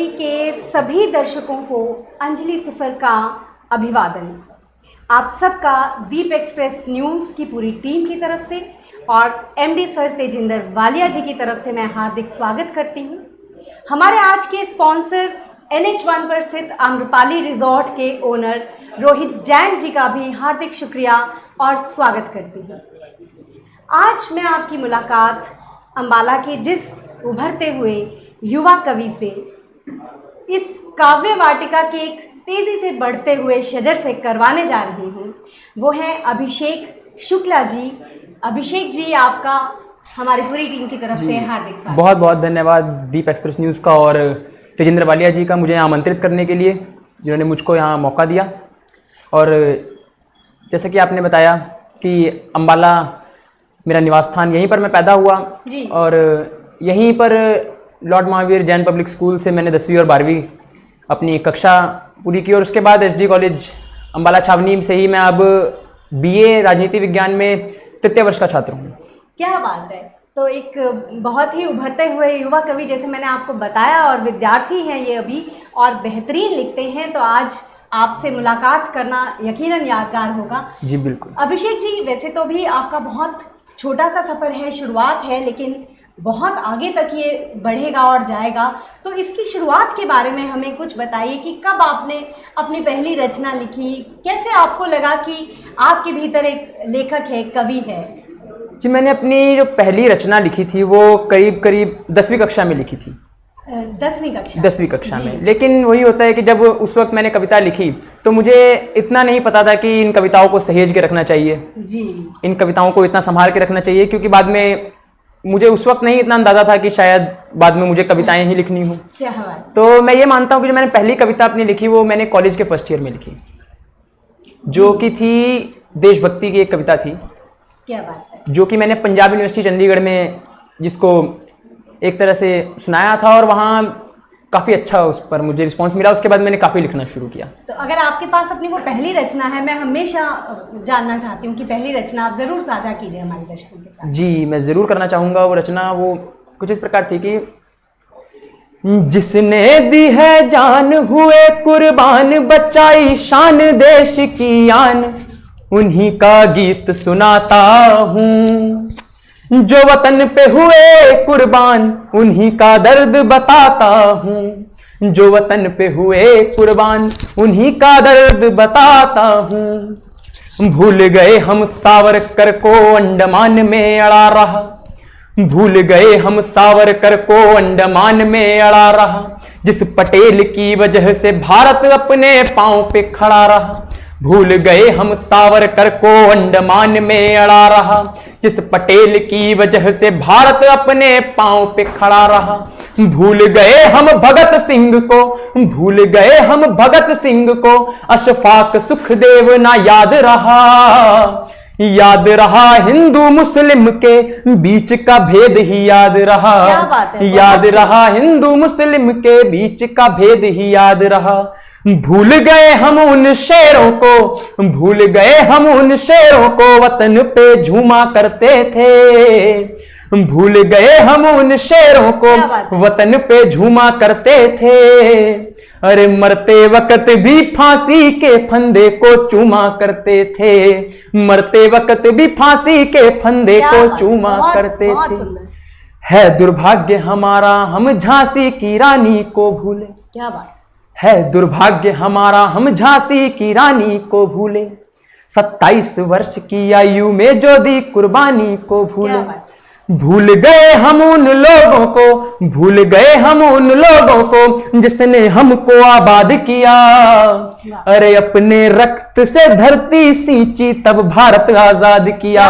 कवि के सभी दर्शकों को अंजलि सिफर का अभिवादन। आप सबका दीप एक्सप्रेस न्यूज़ की पूरी टीम की तरफ से और एमडी सर तेजिंदर वालिया जी की तरफ से मैं हार्दिक स्वागत करती हूँ। हमारे आज के स्पॉन्सर NH1 पर स्थित आम्रपाली रिजॉर्ट के ओनर रोहित जैन जी का भी हार्दिक शुक्रिया और स्वागत करती हूँ। आज मैं आपकी मुलाकात अम्बाला के जिस उभरते हुए युवा कवि से, इस काव्य वाटिका के एक तेज़ी से बढ़ते हुए शजर से करवाने जा रही हूँ। वो हैं अभिषेक शुक्ला जी। अभिषेक जी, आपका हमारी पूरी टीम की तरफ से हार्दिक स्वागत। बहुत बहुत धन्यवाद दीप एक्सप्रेस न्यूज़ का और तेजिंदर वालिया जी का मुझे आमंत्रित करने के लिए, जिन्होंने मुझको यहाँ मौका दिया। और जैसा कि आपने बताया कि अम्बाला मेरा निवास स्थान, यहीं पर मैं पैदा हुआ जी। और यहीं पर Lord Mahavir Jain public school से मैंने 10वीं और 12वीं अपनी कक्षा पूरी की और उसके बाद SD कॉलेज अम्बाला छावनी से ही मैं अब BA राजनीति विज्ञान में तृतीय वर्ष का छात्र हूँ। क्या बात है। तो एक बहुत ही उभरते हुए युवा कवि, जैसे मैंने आपको बताया, और विद्यार्थी हैं ये अभी और बेहतरीन लिखते हैं। तो आज आपसे मुलाकात करना यकीनन यादगार होगा। जी बिल्कुल। अभिषेक जी, वैसे तो भी आपका बहुत छोटा सा सफ़र है, शुरुआत है, लेकिन बहुत आगे तक ये बढ़ेगा और जाएगा। तो इसकी शुरुआत के बारे में हमें कुछ बताइए कि कब आपने अपनी पहली रचना लिखी, कैसे आपको लगा कि आपके भीतर एक लेखक है, कवि है? जी, मैंने अपनी जो पहली रचना लिखी थी वो करीब 10वीं कक्षा में लिखी थी। 10वीं कक्षा में। लेकिन वही होता है कि जब उस वक्त मैंने कविता लिखी तो मुझे इतना नहीं पता था कि इन कविताओं को सहेज के रखना चाहिए जी, इन कविताओं को इतना संभाल के रखना चाहिए, क्योंकि बाद में मुझे उस वक्त नहीं इतना अंदाजा था कि शायद बाद में मुझे कविताएं ही लिखनी हो। क्या बात। तो मैं ये मानता हूँ कि जो मैंने पहली कविता अपनी लिखी वो मैंने कॉलेज के फर्स्ट ईयर में लिखी, जो कि थी देशभक्ति की एक कविता थी। क्या बात है। जो कि मैंने पंजाब यूनिवर्सिटी चंडीगढ़ में जिसको एक तरह से सुनाया था और वहाँ काफ़ी अच्छा उस पर मुझे रिस्पांस मिला। उसके बाद मैंने काफ़ी लिखना शुरू किया। तो अगर आपके पास अपनी वो पहली रचना है, मैं हमेशा जानना चाहती हूँ कि पहली रचना आप ज़रूर साझा कीजिए हमारे दर्शकों के साथ। जी, मैं ज़रूर करना चाहूँगा। वो रचना वो कुछ इस प्रकार थी कि जिसने दी है जान हुए कुर्बान, बचाई शान देश की आन, उन्हीं का गीत सुनाता हूँ। जो वतन पे हुए कुर्बान, उन्हीं का दर्द बताता हूँ। जो वतन पे हुए कुर्बान, उन्हीं का दर्द बताता हूँ। भूल गए हम सावरकर को अंडमान में अड़ा रहा, भूल गए हम सावरकर को अंडमान में अड़ा रहा। जिस पटेल की वजह से भारत अपने पांव पे खड़ा रहा, भूल गए हम सावरकर को अंडमान में अड़ा रहा। जिस पटेल की वजह से भारत अपने पांव पे खड़ा रहा। भूल गए हम भगत सिंह को, भूल गए हम भगत सिंह को, अशफाक सुखदेव ना याद रहा। याद रहा हिंदू मुस्लिम के बीच का भेद ही याद रहा। याद रहा हिंदू मुस्लिम के बीच का भेद ही याद रहा। भूल गए हम उन शेरों को, भूल गए हम उन शेरों को वतन पे झूमा करते थे। भूल गए हम उन शेरों को वतन पे झूमा करते थे। अरे मरते वक्त भी फांसी के फंदे को चूमा करते थे। मरते वक्त भी फांसी के फंदे को चूमा करते थे। है दुर्भाग्य हमारा हम झांसी की रानी को भूले। क्या बात है दुर्भाग्य हमारा हम झांसी की रानी को भूले। 27 वर्ष की आयु में जो दी कुर्बानी को भूले। भूल गए हम उन लोगों को, भूल गए हम उन लोगों को जिसने हमको आबाद किया। अरे अपने रक्त से धरती सींची तब भारत आजाद किया।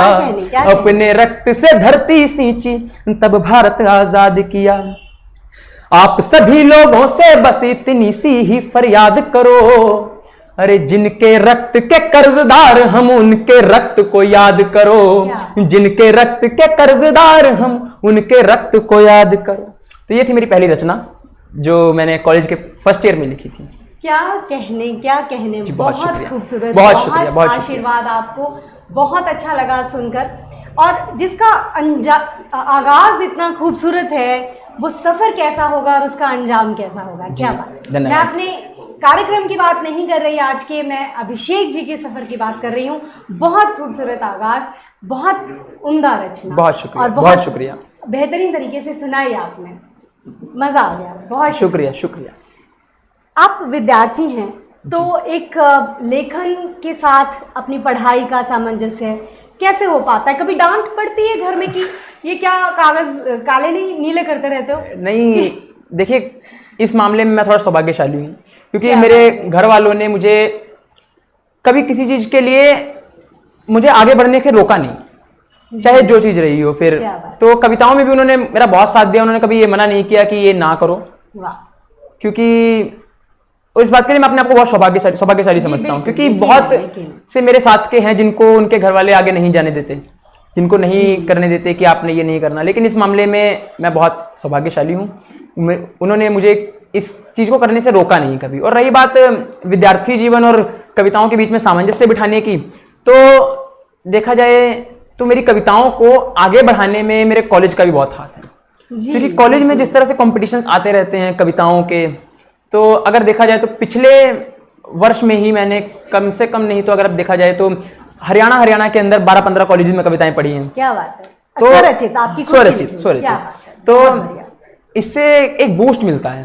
अपने रक्त से धरती सींची तब भारत आजाद किया। आप सभी लोगों से बस इतनी सी ही फरियाद करो। अरे जिनके रक्त के कर्जदार हम, उनके रक्त को याद करो। जिनके रक्त के कर्जदार हम, उनके रक्त को याद करो। तो ये थी मेरी पहली रचना जो मैंने कॉलेज के फर्स्ट ईयर में लिखी थी। क्या कहने, क्या कहने। बहुत खूबसूरत, बहुत शुक्रिया, बहुत आशीर्वाद आपको। बहुत अच्छा लगा सुनकर। और जिसका आगाज इतना खूबसूरत है वो सफर कैसा होगा और उसका अंजाम कैसा होगा। क्या बात है। धन्यवाद। मैं अपने कार्यक्रम की बात नहीं कर रही आज के, मैं अभिषेक जी के सफर की बात कर रही हूँ। बहुत खूबसूरत आगाज, बहुत उम्दा रचना, बहुत शुक्रिया, और बहुत शुक्रिया, बेहतरीन तरीके से सुनाई आपने, मजा आ गया। बहुत शुक्रिया शुक्रिया। आप विद्यार्थी हैं तो एक लेखन के साथ अपनी पढ़ाई का सामंजस्य कैसे हो पाता है? कभी डांट पड़ती है घर में कि ये क्या कागज काले नहीं नीले करते रहते हो? नहीं, देखिए इस मामले में मैं थोड़ा सौभाग्यशाली हूँ, क्योंकि क्या मेरे घर वालों ने मुझे कभी किसी चीज़ के लिए मुझे आगे बढ़ने से रोका नहीं, चाहे जो चीज़ रही हो। फिर तो कविताओं में भी उन्होंने मेरा बहुत साथ दिया, उन्होंने कभी ये मना नहीं किया कि ये ना करो। वाह। क्योंकि इस बात के लिए मैं अपने आप को बहुत सौभाग्यशाली समझता हूँ, क्योंकि बहुत से मेरे साथ के हैं जिनको उनके घर वाले आगे नहीं जाने देते, जिनको नहीं करने देते कि आपने ये नहीं करना। लेकिन इस मामले में मैं बहुत सौभाग्यशाली हूँ, उन्होंने मुझे इस चीज़ को करने से रोका नहीं कभी। और रही बात विद्यार्थी जीवन और कविताओं के बीच में सामंजस्य बिठाने की, तो देखा जाए तो मेरी कविताओं को आगे बढ़ाने में मेरे कॉलेज का भी बहुत हाथ है। क्योंकि कॉलेज में जिस तरह से कॉम्पिटिशन्स आते रहते हैं कविताओं के, तो अगर देखा जाए तो पिछले वर्ष में ही मैंने कम से कम नहीं तो अगर अब देखा जाए तो हरियाणा के अंदर 12-15 कॉलेज में कविताएं पढ़ी हैं। क्या बात है। तो स्वरचित, आपकी स्वरचित। तो इससे एक बूस्ट मिलता है।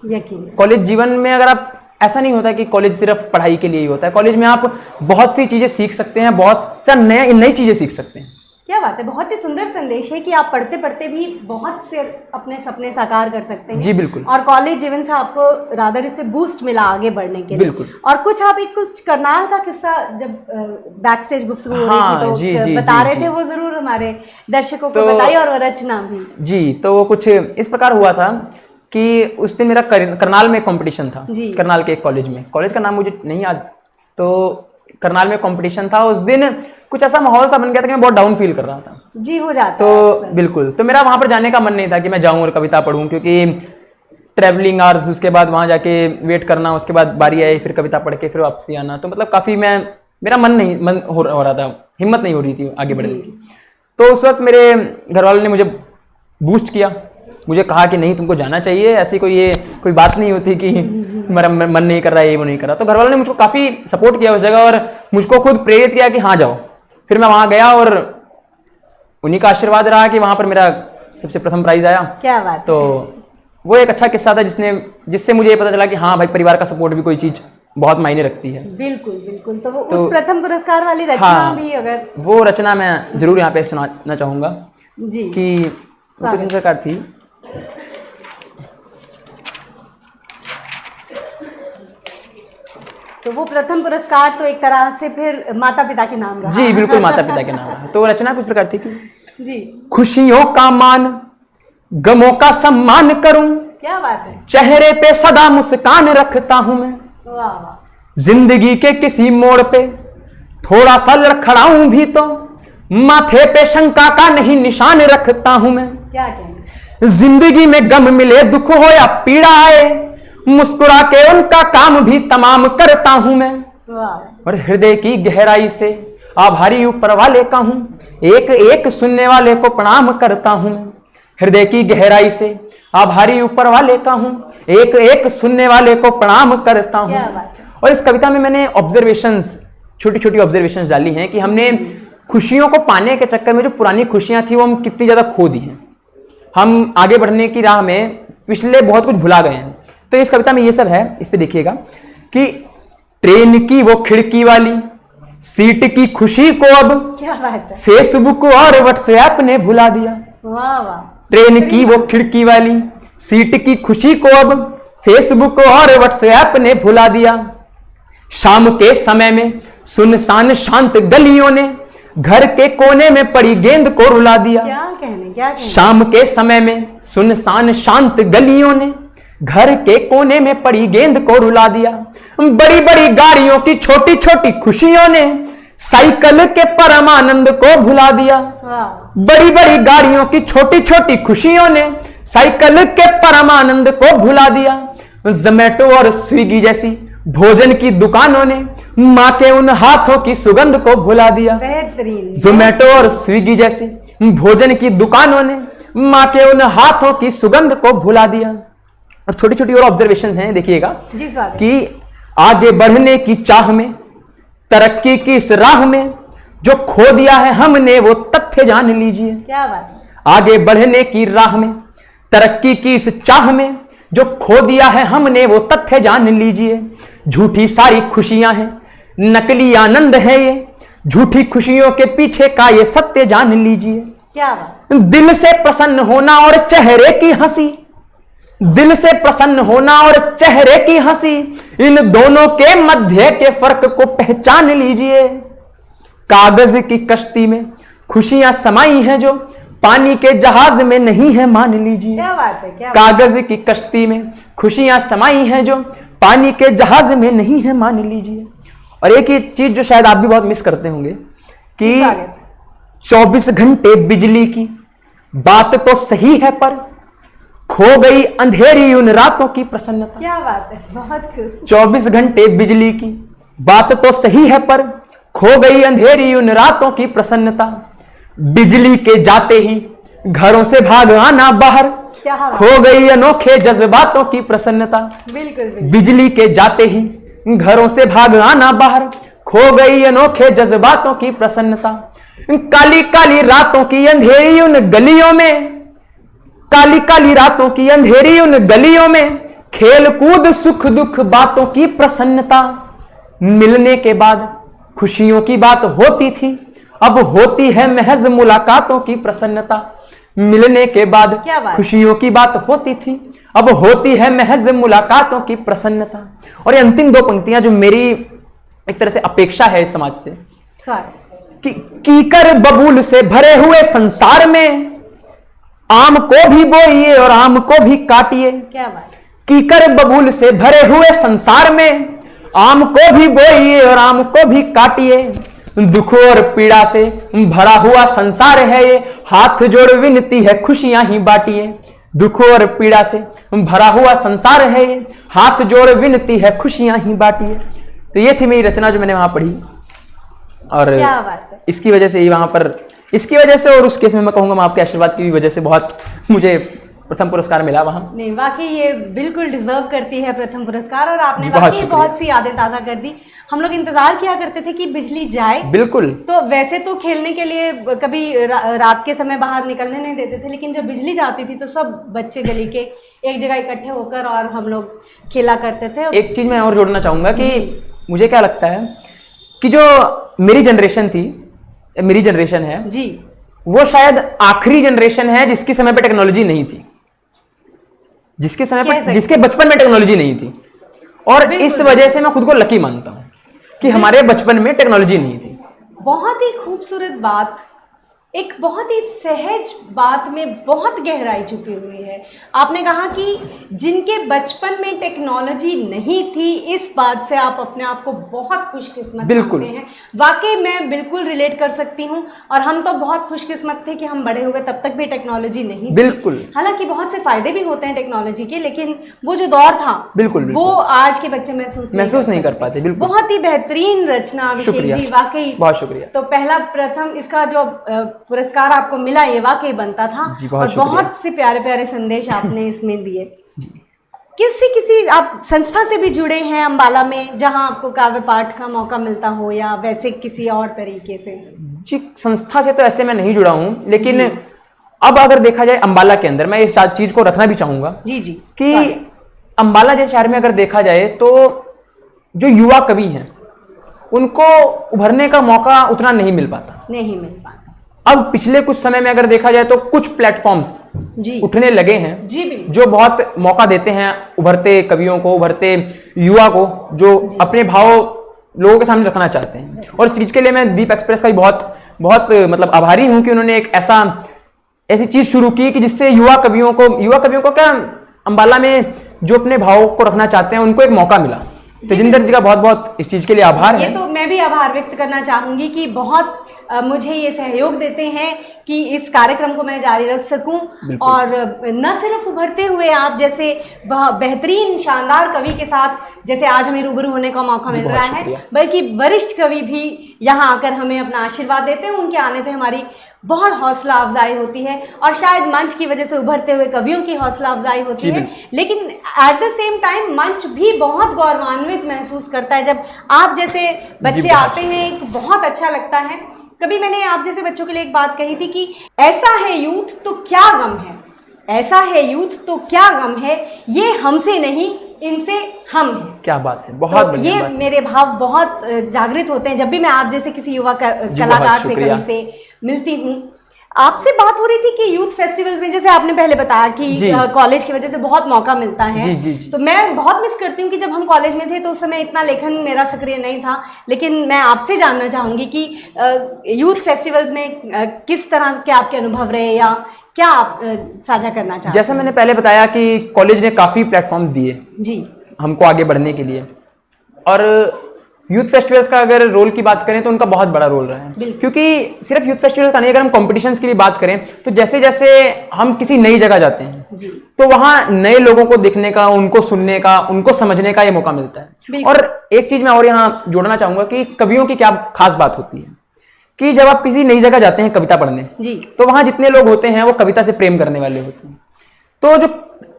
यकीन। कॉलेज जीवन में अगर आप, ऐसा नहीं होता कि कॉलेज सिर्फ पढ़ाई के लिए ही होता है, कॉलेज में आप बहुत सी चीजें सीख सकते हैं, बहुत सा नई चीजें सीख सकते हैं। क्या बात है। बहुत ही सुंदर संदेश है कि आप पढ़ते पढ़ते भी बहुत से अपने सपने साकार कर सकते हैं। जी बिल्कुल। और कॉलेज जीवन से आपको रादर इससे बूस्ट मिला आगे बढ़ने के लिए। बिल्कुल। और कुछ आप कुछ करनाल का किस्सा जब बैक स्टेज गुफ्तगू हो रही थी तो जी, बता रहे थे, वो जरूर हमारे दर्शकों को बताइए, और वो रचना भी। जी, तो वो कुछ इस प्रकार हुआ था कि उस दिन मेरा करनाल में कंपटीशन था, करनाल के एक कॉलेज में, कॉलेज का नाम मुझे नहीं याद, तो करनाल में कंपटीशन था। उस दिन कुछ ऐसा माहौल सा बन गया था कि मैं बहुत डाउन फील कर रहा था। जी, हो जाता तो बिल्कुल, तो मेरा वहाँ पर जाने का मन नहीं था कि मैं जाऊँ और कविता पढ़ूँ, क्योंकि ट्रैवलिंग आवर्स, उसके बाद वहाँ जाके वेट करना, उसके बाद बारी आई, फिर कविता पढ़ के फिर वापसी आना, तो मतलब काफ़ी मेरा मन हो रहा था, हिम्मत नहीं हो रही थी आगे बढ़ने की। तो उस वक्त मेरे घर वालों ने मुझे बूस्ट किया, मुझे कहा कि नहीं तुमको जाना चाहिए, ऐसी कोई बात नहीं होती कि मेरा मन नहीं कर रहा है, ये वो नहीं कर रहा। तो घर वालों ने मुझको काफ़ी सपोर्ट किया उस जगह और मुझको खुद प्रेरित किया कि हाँ जाओ। फिर मैं वहाँ गया और उन्हीं का आशीर्वाद रहा कि वहाँ पर मेरा सबसे प्रथम प्राइज आया। क्या बात। तो वो एक अच्छा किस्सा था जिससे मुझे ये पता चला कि हाँ भाई, परिवार का सपोर्ट भी कोई चीज़ बहुत मायने रखती है। बिल्कुल बिल्कुल। तो वो उस प्रथम पुरस्कार वाली रचना भी, अगर वो रचना मैं जरूर यहाँ पे सुनाना चाहूँगा जी, कि कुछ इस प्रकार थी। तो वो प्रथम पुरस्कार तो एक तरह से फिर माता पिता के नाम रहा। जी बिल्कुल, माता पिता के नाम रहा। तो रचना कुछ प्रकार थी कि जी, खुशियों का मान, गमों का सम्मान करूं, क्या बात है, चेहरे पे सदा मुस्कान रखता हूं मैं, वाह, जिंदगी के किसी मोड़ पे थोड़ा सा लड़खड़ाऊं भी तो माथे पे शंका का नहीं निशान रखता हूं मैं। क्या कहना। जिंदगी में गम मिले, दुख हो या पीड़ा आए, मुस्कुरा के उनका काम भी तमाम करता हूं मैं। वाह। और हृदय की गहराई से आभारी ऊपर वाले का हूं, एक एक सुनने वाले को प्रणाम करता हूं मैं। हृदय की गहराई से आभारी ऊपर वाले का हूं, एक एक सुनने वाले को प्रणाम करता हूं। और इस कविता में मैंने ऑब्जर्वेशंस, छोटी छोटी ऑब्जर्वेशंस डाली हैं कि हमने खुशियों को पाने के चक्कर में जो पुरानी खुशियां थी वो हम कितनी ज्यादा खो दी हैं। हम आगे बढ़ने की राह में पिछले बहुत कुछ भुला गए हैं। तो इस कविता में ये सब है। इस पे देखिएगा कि ट्रेन की वो खिड़की वाली सीट की खुशी को अब क्या बात है, फेसबुक और व्हाट्सएप ने भुला दिया। वाह वाह। ट्रेन की वो खिड़की वाली सीट की खुशी को अब फेसबुक और व्हाट्सएप ने भुला दिया। शाम के समय में सुनसान शांत गलियों ने घर के कोने में पड़ी गेंद को रुला दिया। क्या कहने। शाम के समय में सुनसान शांत गलियों ने घर के कोने में पड़ी गेंद को रुला दिया। बड़ी बड़ी गाड़ियों की छोटी छोटी खुशियों ने साइकिल के परमानंद को भुला दिया। बड़ी बड़ी गाड़ियों की छोटी छोटी खुशियों ने साइकिल के परमानंद को भुला दिया। जोमैटो और स्विगी जैसी भोजन की दुकानों ने माँ के उन हाथों की सुगंध को भुला दिया। बेहतरीन। जोमैटो और स्विगी जैसी भोजन की दुकानों ने माँ के उन हाथों की सुगंध को भुला दिया। और छोटी छोटी और ऑब्जर्वेशन हैं, देखिएगा जी सर। कि आगे बढ़ने की चाह में, तरक्की की इस राह में जो खो दिया है हमने वो तथ्य जान लीजिए। क्या बात है। आगे बढ़ने की राह में, तरक्की की इस चाह में जो खो दिया है हमने वो तथ्य जान लीजिए। झूठी सारी खुशियां हैं, नकली आनंद है ये, झूठी खुशियों के पीछे का ये सत्य जान लीजिए। क्या बात। दिल से प्रसन्न होना और चेहरे की हंसी, दिल से प्रसन्न होना और चेहरे की हंसी, इन दोनों के मध्य के फर्क को पहचान लीजिए। कागज की कश्ती में खुशियां समाई हैं जो पानी के जहाज में नहीं है, मान लीजिए। क्या बात है। क्या कागज की कश्ती में खुशियां समाई हैं जो पानी के जहाज में नहीं है, मान लीजिए। और एक ही चीज जो शायद आप भी बहुत मिस करते होंगे कि 24 घंटे बिजली की बात तो सही है, पर खो गई अंधेरी उन रातों की प्रसन्नता। क्या बात है। बहुत खूब। 24 घंटे बिजली की बात तो सही है, पर खो गई अंधेरी उन रातों की प्रसन्नता। बिजली के जाते ही घरों से भाग आना बाहर, खो गई अनोखे जज्बातों की प्रसन्नता। बिल्कुल। बिजली के जाते ही घरों से भाग आना बाहर, खो गई अनोखे जज्बातों की प्रसन्नता। काली काली रातों की अंधेरी उन गलियों में, काली काली रातों की अंधेरी उन गलियों में, खेल कूद सुख दुख बातों की प्रसन्नता। मिलने के बाद खुशियों की बात होती थी, अब होती है महज मुलाकातों की प्रसन्नता। मिलने के बाद खुशियों की बात होती थी, अब होती है महज मुलाकातों की प्रसन्नता। और ये अंतिम दो पंक्तियां जो मेरी एक तरह से अपेक्षा है इस समाज से, कि कीकर बबूल से भरे हुए संसार में आम को भी बोइए और आम को भी काटिए। क्या बात। कीकर बबूल से भरे हुए संसार में आम को भी बोइए और आम को भी काटिए। दुख और पीड़ा से भरा हुआ संसार है ये, हाथ जोड़ विनती है खुशियां ही बांटिए। दुख और पीड़ा से भरा हुआ संसार है ये, हाथ जोड़ विनती है खुशियां ही बांटिए। तो ये थी मेरी रचना जो मैंने वहां पढ़ी, और क्या बात है। इसकी वजह से ही वहां पर, इसकी वजह से और उस केस में मैं कहूंगा मैं आपके आशीर्वाद की वजह से बहुत मुझे प्रथम पुरस्कार मिला वहां। नहीं, वाकई ये बिल्कुल डिजर्व करती है प्रथम पुरस्कार, और आपने बहुत वाकई बहुत सी यादें ताज़ा कर दी। हम लोग इंतजार किया करते थे कि बिजली जाए। बिल्कुल। तो वैसे तो खेलने के लिए कभी रात के समय बाहर निकलने नहीं देते थे, लेकिन जब बिजली जाती थी तो सब बच्चे गली के एक जगह इकट्ठे होकर और हम लोग खेला करते थे। एक चीज मैं और जोड़ना चाहूंगा कि मुझे क्या लगता है कि जो मेरी जनरेशन थी, मेरी जनरेशन है जी, वो शायद आखिरी जनरेशन है जिसके समय पे टेक्नोलॉजी नहीं थी, जिसके समय पर, जिसके बचपन में टेक्नोलॉजी नहीं थी। और इस वजह से मैं खुद को लकी मानता हूं कि हमारे बचपन में टेक्नोलॉजी नहीं थी। बहुत ही खूबसूरत बात, एक बहुत ही सहज बात में बहुत गहराई छुपी हुई है। आपने कहा कि जिनके बचपन में टेक्नोलॉजी नहीं थी, इस बात से आप अपने आप को बहुत खुशकिस्मत मानते हैं। वाकई मैं बिल्कुल रिलेट कर सकती हूं, और हम तो बहुत खुशकिस्मत थे कि हम बड़े हुए तब तक भी टेक्नोलॉजी नहीं थी। बिल्कुल। हालांकि बहुत से फायदे भी होते हैं टेक्नोलॉजी के, लेकिन वो जो दौर था बिल्कुल वो आज के बच्चे महसूस नहीं कर पाते। बिल्कुल। बहुत ही बेहतरीन रचना अभिषेक जी, वाकई बहुत शुक्रिया। तो पहला प्रथम इसका जो पुरस्कार आपको मिला ये वाकई बनता था, और बहुत से प्यारे प्यारे संदेश आपने इसमें दिए। किसी आप संस्था से भी जुड़े हैं अंबाला में, जहां आपको काव्य पाठ का मौका मिलता हो, या वैसे किसी और तरीके से? जी, संस्था से तो ऐसे मैं नहीं जुड़ा हूं, लेकिन अब अगर देखा जाए अंबाला के अंदर, मैं इस चीज को रखना भी चाहूंगा जी कि अंबाला जैसे शहर में अगर देखा जाए तो जो युवा कवि हैं उनको उभरने का मौका उतना नहीं मिल पाता। अब पिछले कुछ समय में अगर देखा जाए तो कुछ प्लेटफॉर्म्स उठने लगे हैं जो बहुत मौका देते हैं उभरते कवियों को, उभरते युवा को, जो अपने भाव लोगों के सामने रखना चाहते हैं। और इस चीज के लिए मैं दीप एक्सप्रेस का भी बहुत मतलब आभारी हूं कि उन्होंने एक ऐसी चीज शुरू की कि जिससे युवा कवियों को क्या अंबाला में जो अपने भाव को रखना चाहते हैं उनको एक मौका मिला। तेजिंदर जी का बहुत बहुत इस चीज के लिए आभार है। ये तो मैं भी आभार व्यक्त करना चाहूंगी कि बहुत मुझे ये सहयोग देते हैं कि इस कार्यक्रम को मैं जारी रख सकूं, और न सिर्फ उभरते हुए आप जैसे बेहतरीन शानदार कवि के साथ जैसे आज हमें रूबरू होने का मौका मिल रहा है, बल्कि वरिष्ठ कवि भी यहाँ आकर हमें अपना आशीर्वाद देते हैं। उनके आने से हमारी बहुत हौसला अफजाई होती है, और शायद मंच की वजह से उभरते हुए कवियों की हौसला अफजाई होती है, लेकिन एट द सेम टाइम मंच भी बहुत गौरवान्वित महसूस करता है जब आप जैसे बच्चे आते हैं। एक बहुत अच्छा लगता है। कभी मैंने आप जैसे बच्चों के लिए एक बात कही थी कि ऐसा है यूथ तो क्या गम है, ऐसा है यूथ तो क्या गम है, ये हमसे नहीं इनसे हम हैं। क्या बात है, बहुत बढ़िया ये बात है। मेरे भाव बहुत जागृत होते हैं जब भी मैं आप जैसे किसी युवा कलाकार से, कवि से मिलती हूँ। आपसे बात हो रही थी कि यूथ फेस्टिवल्स में, जैसे आपने पहले बताया कि कॉलेज की वजह से बहुत मौका मिलता है। जी। तो मैं बहुत मिस करती हूँ कि जब हम कॉलेज में थे तो उस समय इतना लेखन मेरा सक्रिय नहीं था, लेकिन मैं आपसे जानना चाहूँगी कि यूथ फेस्टिवल्स में किस तरह के आपके अनुभव रहे, या क्या आप साझा करना चाहते हैं? जैसा मैंने पहले बताया कि कॉलेज ने काफ़ी प्लेटफॉर्म दिए जी हमको आगे बढ़ने के लिए, और यूथ फेस्टिवल्स का अगर रोल की बात करें तो उनका बहुत बड़ा रोल रहा है। क्योंकि सिर्फ यूथ फेस्टिवल का नहीं, अगर हम कॉम्पिटिशन्स की भी बात करें तो जैसे जैसे हम किसी नई जगह जाते हैं जी, तो वहाँ नए लोगों को देखने का, उनको सुनने का, उनको समझने का ये मौका मिलता है। और एक चीज़ मैं और यहाँ जोड़ना चाहूँगा कि कवियों की क्या खास बात होती है कि जब आप किसी नई जगह जाते हैं कविता पढ़ने जी, तो वहाँ जितने लोग होते हैं वो कविता से प्रेम करने वाले होते हैं। तो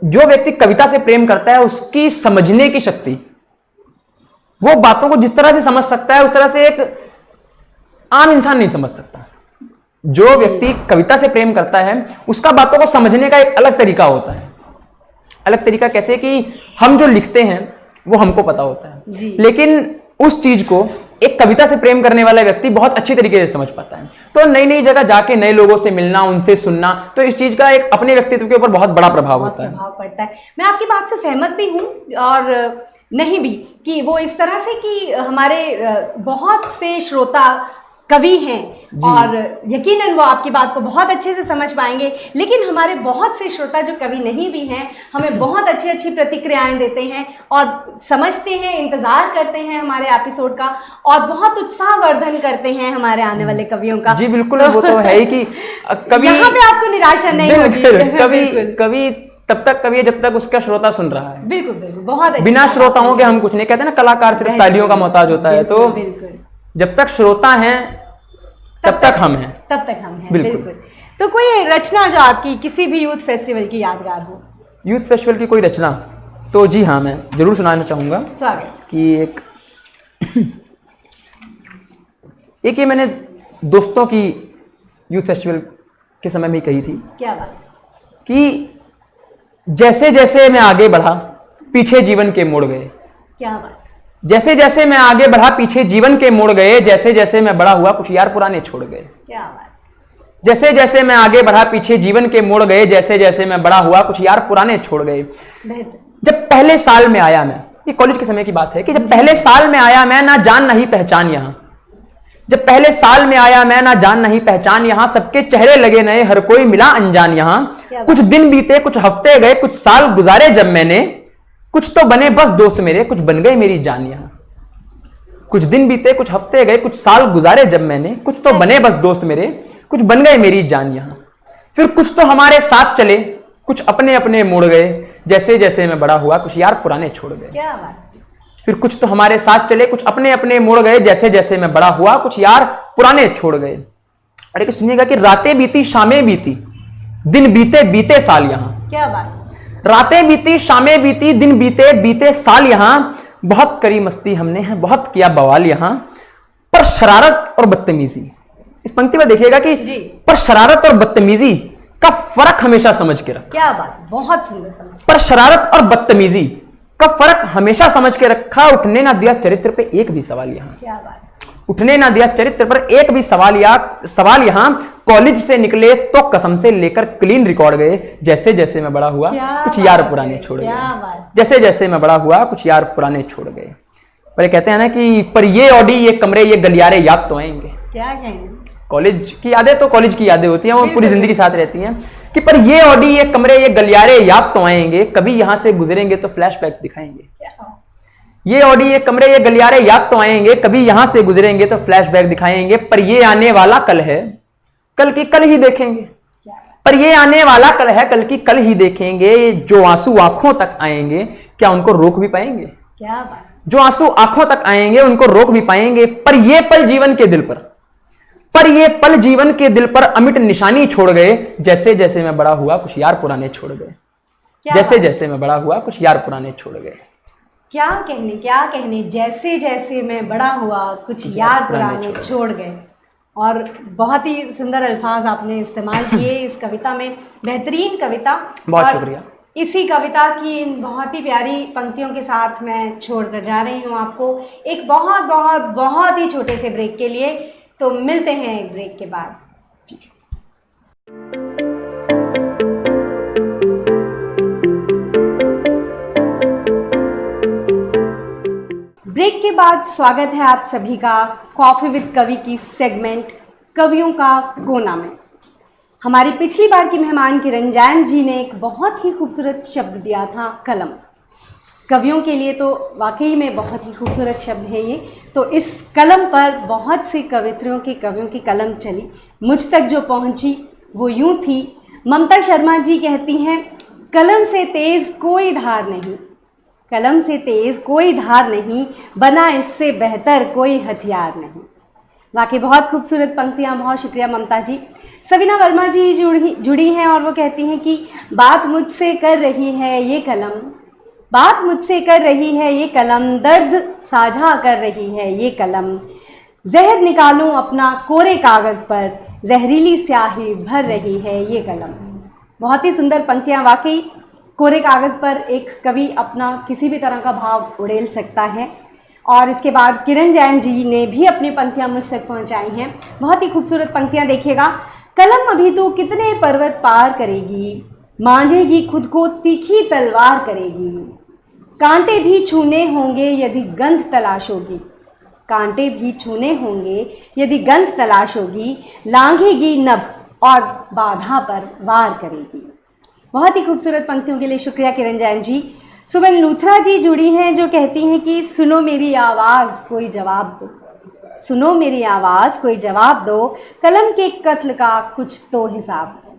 जो व्यक्ति कविता से प्रेम करता है उसकी समझने की शक्ति, वो बातों को जिस तरह से समझ सकता है उस तरह से एक आम इंसान नहीं समझ सकता। जो व्यक्ति कविता से प्रेम करता है उसका बातों को समझने का एक अलग तरीका होता है। अलग तरीका कैसे कि हम जो लिखते हैं वो हमको पता होता है, लेकिन उस चीज को एक कविता से प्रेम करने वाला व्यक्ति बहुत अच्छी तरीके से समझ पाता है। तो नई नई जगह जाके नए लोगों से मिलना, उनसे सुनना, तो इस चीज का एक अपने व्यक्तित्व के ऊपर बहुत बड़ा प्रभाव होता है। प्रभाव पड़ता है। मैं आपकी बात से सहमत भी हूँ और नहीं भी, कि वो इस तरह से कि हमारे बहुत से श्रोता कवि हैं और यकीनन वो आपकी बात को बहुत अच्छे से समझ पाएंगे, लेकिन हमारे बहुत से श्रोता जो कवि नहीं भी हैं हमें बहुत अच्छी अच्छी प्रतिक्रियाएं देते हैं और समझते हैं, इंतजार करते हैं हमारे एपिसोड का, और बहुत उत्साहवर्धन करते हैं हमारे आने वाले कवियों का। जी बिल्कुल, वो तो है ही कि कवि यहाँ पे आपको निराशा नहीं होगी। कवि तब तक कवि है जब तक उसका श्रोता सुन रहा है। बिल्कुल बिल्कुल, बहुत बिना श्रोताओं के हम कुछ नहीं। कहते हैं ना, कलाकार सिर्फ तालियों का मोहताज होता है। तो जब तक श्रोता हैं तब तक हम हैं, तब तक हम हैं। बिल्कुल। तो कोई रचना जो आपकी किसी भी यूथ फेस्टिवल की यादगार हो? यूथ फेस्टिवल की कोई रचना? तो जी हाँ, मैं जरूर सुनाना चाहूँगा कि एक ये मैंने दोस्तों की यूथ फेस्टिवल के समय में कही थी। क्या बात? कि जैसे जैसे मैं आगे बढ़ा पीछे जीवन के मोड़ गए। क्या बात? जैसे जैसे मैं आगे बढ़ा पीछे जीवन के मोड़ गए, जैसे जैसे मैं बड़ा हुआ कुछ यार पुराने छोड़ गए। क्या बात? जैसे जैसे मैं आगे बढ़ा पीछे जीवन के मोड़ गए, जैसे जैसे मैं बड़ा हुआ कुछ यार पुराने छोड़ गए। जब पहले साल में आया मैं, ये कॉलेज के समय की बात है, कि जब पहले साल में आया मैं, ना जान नहीं पहचान यहाँ। जब पहले साल में आया मैं, ना जान नहीं पहचान यहाँ, सबके चेहरे लगे नए, हर कोई मिला अनजान यहाँ। कुछ दिन बीते, कुछ हफ्ते गए, कुछ साल गुजारे जब मैंने, कुछ तो बने बस दोस्त मेरे, कुछ बन गए मेरी जान यहाँ। कुछ दिन बीते, कुछ हफ्ते गए, कुछ साल गुजारे जब मैंने, कुछ तो बने बस दोस्त मेरे, कुछ बन गए मेरी जान यहाँ। फिर कुछ तो हमारे साथ चले, कुछ अपने अपने मोड़ गए, जैसे जैसे मैं बड़ा हुआ कुछ यार पुराने छोड़ गए। क्या बात? फिर कुछ तो हमारे साथ चले, कुछ अपने अपने मोड़ गए, जैसे जैसे मैं बड़ा हुआ कुछ यार पुराने छोड़ गए। अरे सुनिएगा कि रातें बीती शामें बीती, दिन बीते बीते साल यहाँ। क्या बात? रातें बीती शामें बीती, दिन बीते बीते साल यहाँ। बहुत करी मस्ती हमने, बहुत किया बवाल यहाँ, पर शरारत और बदतमीजी। इस पंक्ति में देखिएगा कि पर शरारत और बदतमीजी का फर्क हमेशा समझ के रखा। क्या बात, बहुत सुंदर। पर शरारत और बदतमीजी का फर्क हमेशा समझ के रखा, उठने ना दिया चरित्र पे एक भी सवाल यहाँ। क्या बात? उठने ना दिया चरित्र पर एक भी सवाल यहाँ। कॉलेज से निकले तो कसम से लेकर क्लीन रिकॉर्ड गए, जैसे जैसे मैं बड़ा हुआ कुछ यार पुराने छोड़ गए। जैसे जैसे मैं बड़ा हुआ कुछ यार पुराने छोड़ गए। पर ये कहते हैं ना कि पर ये ऑडी ये कमरे ये गलियारे याद तो आएंगे। क्या कहेंगे? कॉलेज की यादें तो कॉलेज की यादें होती हैं, वो पूरी जिंदगी साथ रहती हैं। कि पर ये ऑडी ये कमरे ये गलियारे याद तो आएंगे, कभी यहां से गुजरेंगे तो फ्लैशबैक दिखाएंगे। ये ऑडी ये कमरे ये गलियारे याद तो आएंगे, कभी यहां से गुजरेंगे तो फ्लैशबैक दिखाएंगे। पर ये आने वाला कल है, कल की कल ही देखेंगे। पर ये आने वाला कल है, कल की कल ही देखेंगे। जो आंसू आंखों तक आएंगे क्या उनको रोक भी पाएंगे? क्या बात? जो आंसू आंखों तक आएंगे उनको रोक भी पाएंगे। पर ये पल जीवन के दिल पर पर ये पल जीवन के दिल पर अमिट निशानी छोड़ गए। जैसे जैसे मैं बड़ा हुआ कुछ यार पुराने छोड़ गए। जैसे जैसे मैं बड़ा हुआ कुछ यार पुराने छोड़ गए। क्या कहने, जैसे जैसे मैं बड़ा हुआ कुछ यार पुराने छोड़ गए। और बहुत ही सुंदर अल्फाज आपने इस्तेमाल किए इस कविता में, बेहतरीन कविता। बहुत शुक्रिया। इसी कविता की इन बहुत ही प्यारी पंक्तियों के साथ मैं छोड़कर जा रही हूँ आपको एक बहुत बहुत बहुत ही छोटे से ब्रेक के लिए। तो मिलते हैं एक ब्रेक के बाद। ब्रेक के बाद स्वागत है आप सभी का कॉफी विद कवि की सेगमेंट कवियों का कोना में। हमारी पिछली बार की मेहमान किरण जैन जी ने एक बहुत ही खूबसूरत शब्द दिया था, कलम। कवियों के लिए तो वाकई में बहुत ही खूबसूरत शब्द है ये। तो इस कलम पर बहुत से कवित्रियों की कवियों की कलम चली, मुझ तक जो पहुंची वो यूं थी। ममता शर्मा जी कहती हैं, कलम से तेज कोई धार नहीं, कलम से तेज कोई धार नहीं, बना इससे बेहतर कोई हथियार नहीं। वाकई बहुत खूबसूरत पंक्तियाँ, बहुत शुक्रिया ममता जी। सवीना वर्मा जी जुड़ी हैं और वो कहती हैं कि बात मुझसे कर रही है ये कलम, बात मुझसे कर रही है ये कलम, दर्द साझा कर रही है ये कलम, जहर निकालूं अपना कोरे कागज़ पर, जहरीली स्याही भर रही है ये कलम। बहुत ही सुंदर पंक्तियाँ। वाकई कोरे कागज़ पर एक कवि अपना किसी भी तरह का भाव उड़ेल सकता है। और इसके बाद किरण जैन जी ने भी अपनी पंक्तियाँ मुझ तक पहुँचाई हैं, बहुत ही खूबसूरत पंक्तियाँ। देखिएगा, कलम अभी तो कितने पर्वत पार करेगी, मांझेगी खुद को तीखी तलवार करेगी, कांटे भी छूने होंगे यदि गंध तलाश होगी, कांटे भी छूने होंगे यदि गंध तलाश होगी, लांघेगी नभ और बाधा पर वार करेगी। बहुत ही खूबसूरत पंक्तियों के लिए शुक्रिया किरण जैन जी। सुमन लूथरा जी जुड़ी हैं जो कहती हैं कि सुनो मेरी आवाज़ कोई जवाब दो, सुनो मेरी आवाज़ कोई जवाब दो, कलम के कत्ल का कुछ तो हिसाब दो।